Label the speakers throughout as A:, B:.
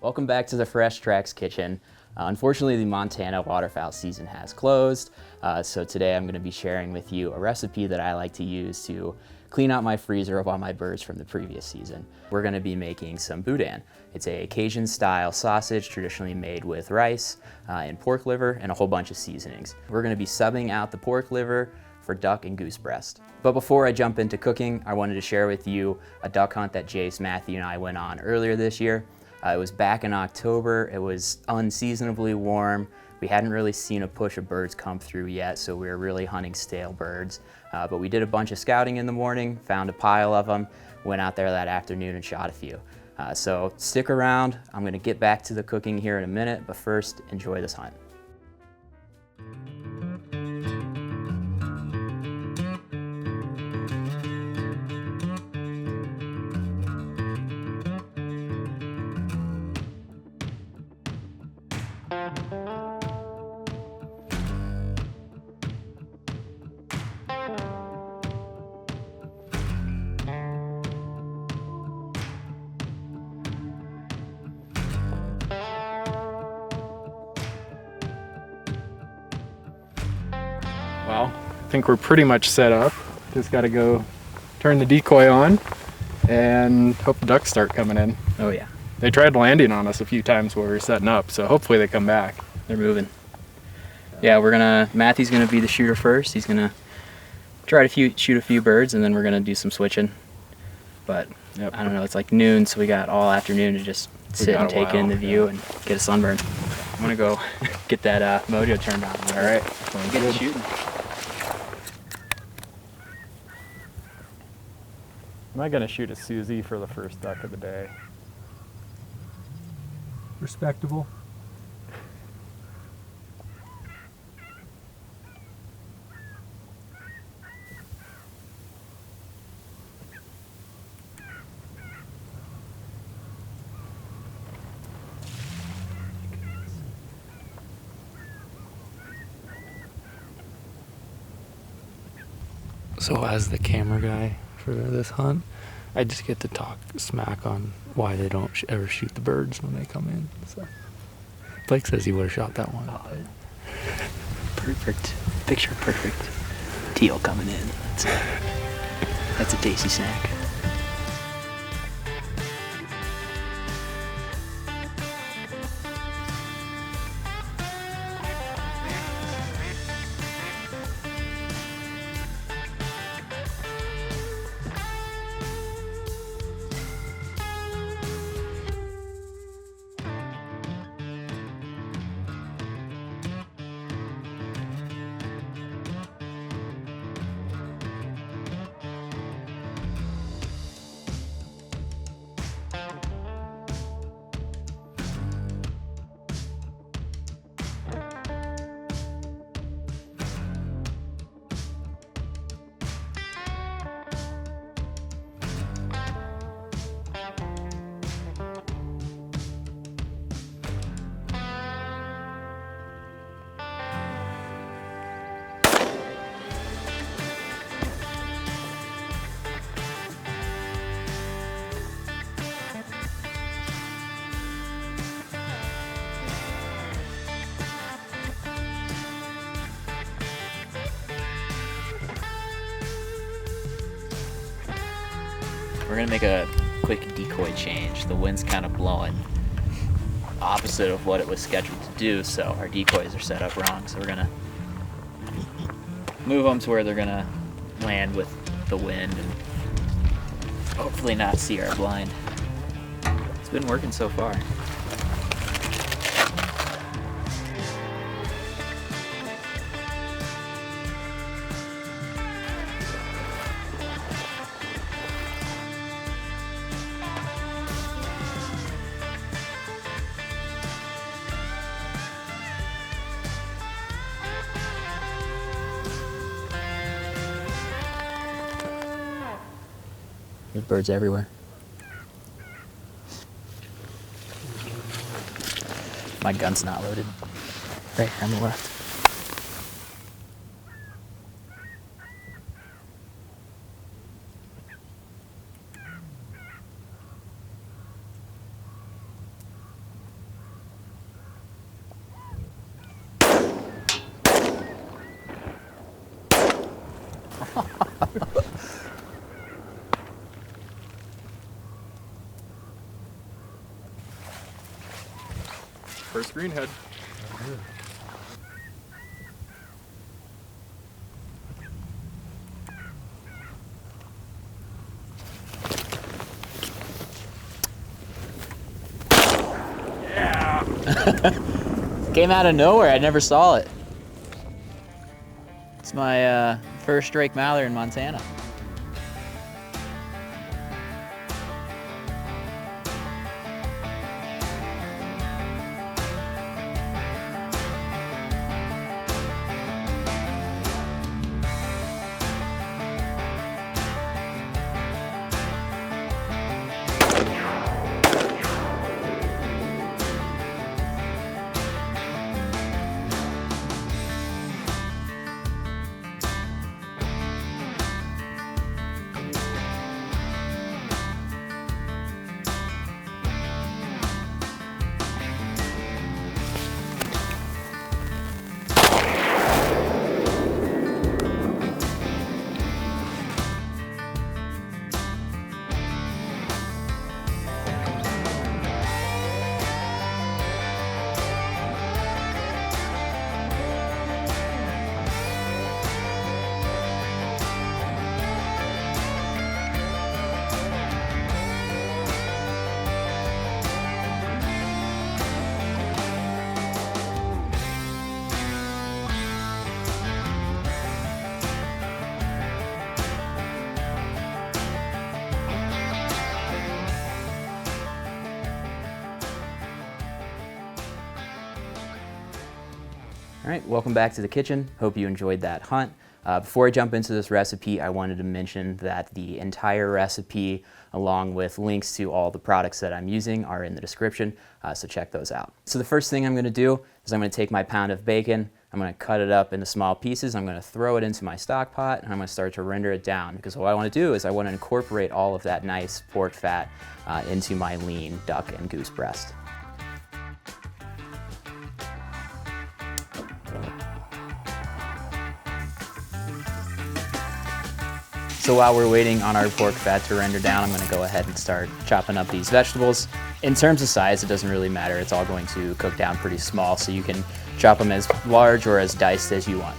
A: Welcome back to the Fresh Tracks Kitchen. Unfortunately, the Montana waterfowl season has closed, so today I'm going to be sharing with you a recipe that I like to use to clean out my freezer of all my birds from the previous season. We're going to be making some boudin. It's a Cajun style sausage traditionally made with rice and pork liver and a whole bunch of seasonings. We're going to be subbing out the pork liver for duck and goose breast. But before I jump into cooking, I wanted to share with you a duck hunt that Jace, Matthew, and I went on earlier this year. It was back in October. It was unseasonably warm. We hadn't really seen a push of birds come through yet, so we were really hunting stale birds. But we did a bunch of scouting in the morning, found a pile of them, went out there that afternoon and shot a few. So stick around. I'm gonna get back to the cooking here in a minute, but first, enjoy this hunt.
B: Well, I think we're pretty much set up. Just got to go turn the decoy on and hope the ducks start coming in.
A: Oh yeah.
B: They tried landing on us a few times while we were setting up, so hopefully they come back.
A: They're moving. Yeah, Matthew's gonna be the shooter first. He's gonna try to shoot a few birds, and then we're gonna do some switching. But
B: Yep.
A: I don't know, it's like noon, so we got all afternoon to just sit and take in the view and get a sunburn. I'm gonna go get that mojo turned on.
B: All right.
A: Get to shooting.
B: Am I going to shoot a Susie for the first duck of the day?
C: Respectable.
D: So as the camera guy for this hunt, I just get to talk smack on why they don't ever shoot the birds when they come in. So Blake says he would have shot that one.
A: Perfect. Picture perfect. Teal coming in. That's a tasty snack. We're gonna make a quick decoy change. The wind's kind of blowing opposite of what it was scheduled to do, so our decoys are set up wrong. So we're gonna move them to where they're gonna land with the wind and hopefully not see our blind. It's been working so far. There's birds everywhere. My gun's not loaded. Right here on the left.
B: First greenhead.
A: Came out of nowhere. I never saw it. It's my first drake mallard in Montana. All right, welcome back to the kitchen. Hope you enjoyed that hunt. Before I jump into this recipe, I wanted to mention that the entire recipe, along with links to all the products that I'm using, are in the description, so check those out. So the first thing I'm gonna do is I'm gonna take my pound of bacon, I'm gonna cut it up into small pieces, I'm gonna throw it into my stock pot, and I'm gonna start to render it down, because what I wanna do is I wanna incorporate all of that nice pork fat into my lean duck and goose breast. So while we're waiting on our pork fat to render down, I'm gonna go ahead and start chopping up these vegetables. In terms of size, it doesn't really matter. It's all going to cook down pretty small, so you can chop them as large or as diced as you want.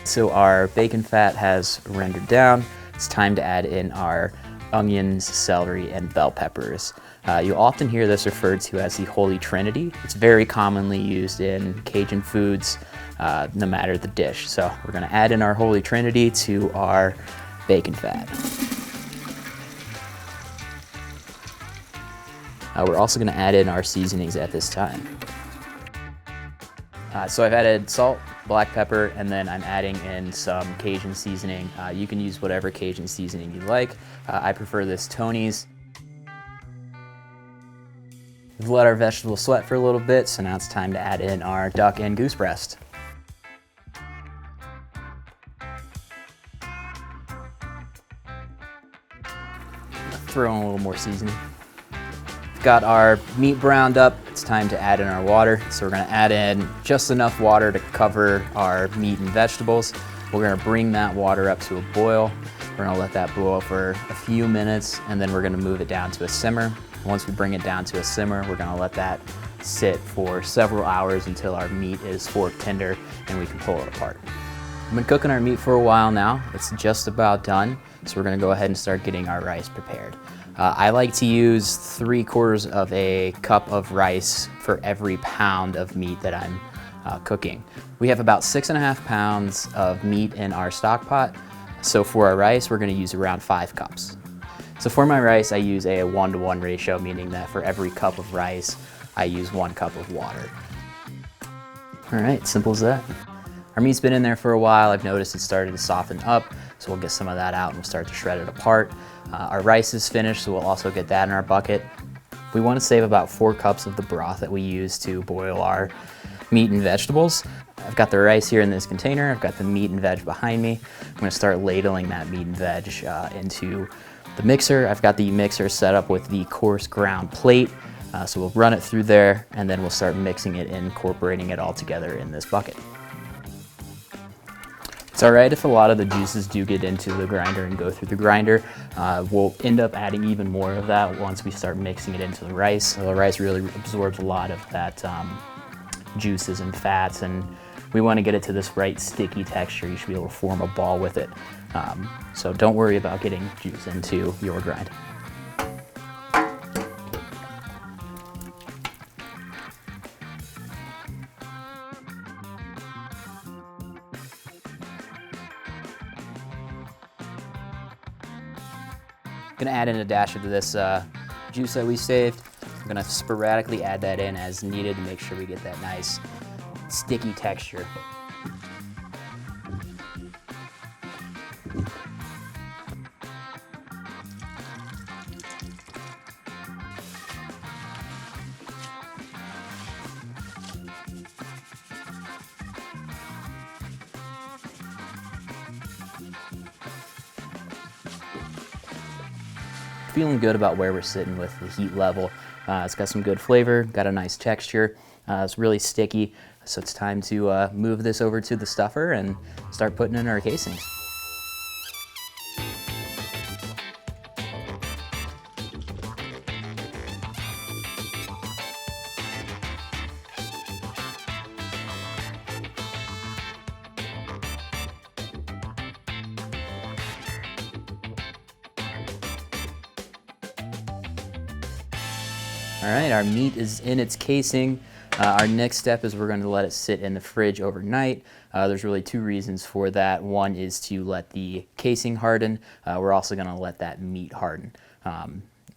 A: So our bacon fat has rendered down. It's time to add in our onions, celery, and bell peppers. You'll often hear this referred to as the Holy Trinity. It's very commonly used in Cajun foods, no matter the dish. So we're gonna add in our Holy Trinity to our bacon fat. We're also gonna add in our seasonings at this time. So I've added salt, black pepper, and then I'm adding in some Cajun seasoning. You can use whatever Cajun seasoning you like. I prefer this Tony's. We've let our vegetables sweat for a little bit, so now it's time to add in our duck and goose breast. Throw in a little more seasoning. Got our meat browned up, it's time to add in our water. So we're gonna add in just enough water to cover our meat and vegetables. We're gonna bring that water up to a boil. We're gonna let that boil for a few minutes, and then we're gonna move it down to a simmer. Once we bring it down to a simmer, we're gonna let that sit for several hours until our meat is fork tender and we can pull it apart. We've been cooking our meat for a while now. It's just about done. So we're gonna go ahead and start getting our rice prepared. I like to use 3/4 of a cup of rice for every pound of meat that I'm cooking. We have about 6.5 pounds of meat in our stock pot. So for our rice, we're gonna use around 5 cups. So for my rice, I use a 1-to-1 ratio, meaning that for every cup of rice, I use 1 cup of water. All right, simple as that. Our meat's been in there for a while. I've noticed it started to soften up, so we'll get some of that out and we'll start to shred it apart. Our rice is finished, so we'll also get that in our bucket. We want to save about 4 cups of the broth that we use to boil our meat and vegetables. I've got the rice here in this container. I've got the meat and veg behind me. I'm gonna start ladling that meat and veg into the mixer. I've got the mixer set up with the coarse ground plate. So we'll run it through there and then we'll start mixing it, incorporating it all together in this bucket. It's all right if a lot of the juices do get into the grinder and go through the grinder. We'll end up adding even more of that once we start mixing it into the rice. So the rice really absorbs a lot of that juices and fats, and we want to get it to this right sticky texture. You should be able to form a ball with it. So don't worry about getting juice into your grind. I'm gonna add in a dash of this juice that we saved. I'm gonna sporadically add that in as needed to make sure we get that nice sticky texture. Feeling good about where we're sitting with the heat level. It's got some good flavor, got a nice texture. It's really sticky, so it's time to move this over to the stuffer and start putting in our casings. All right, our meat is in its casing. Our next step is we're going to let it sit in the fridge overnight. There's really two reasons for that. One is to let the casing harden. We're also going to let that meat harden.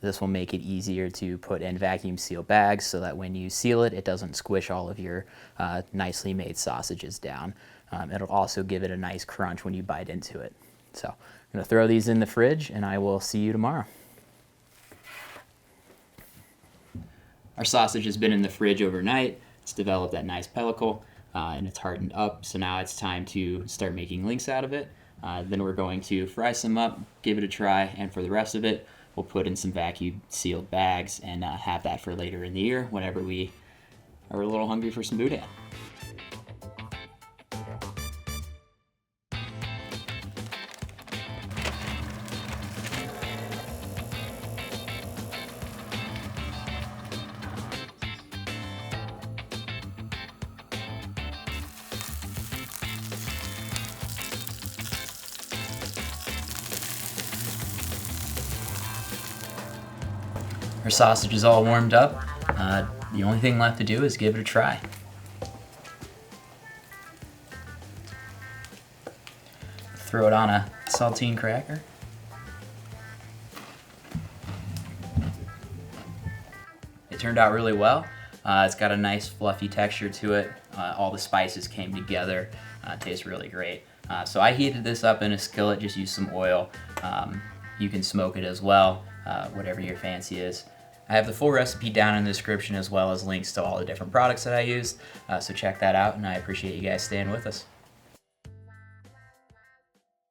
A: This will make it easier to put in vacuum seal bags so that when you seal it, it doesn't squish all of your nicely made sausages down. It'll also give it a nice crunch when you bite into it. So I'm going to throw these in the fridge, and I will see you tomorrow. Our sausage has been in the fridge overnight. It's developed that nice pellicle and it's hardened up. So now it's time to start making links out of it. Then we're going to fry some up, give it a try, and for the rest of it, we'll put in some vacuum sealed bags and have that for later in the year whenever we are a little hungry for some boudin. Our sausage is all warmed up. The only thing left to do is give it a try. Throw it on a saltine cracker. It turned out really well. It's got a nice fluffy texture to it. All the spices came together. It tastes really great. So I heated this up in a skillet, just use some oil. You can smoke it as well, whatever your fancy is. I have the full recipe down in the description as well as links to all the different products that I used. So check that out, and I appreciate you guys staying with us.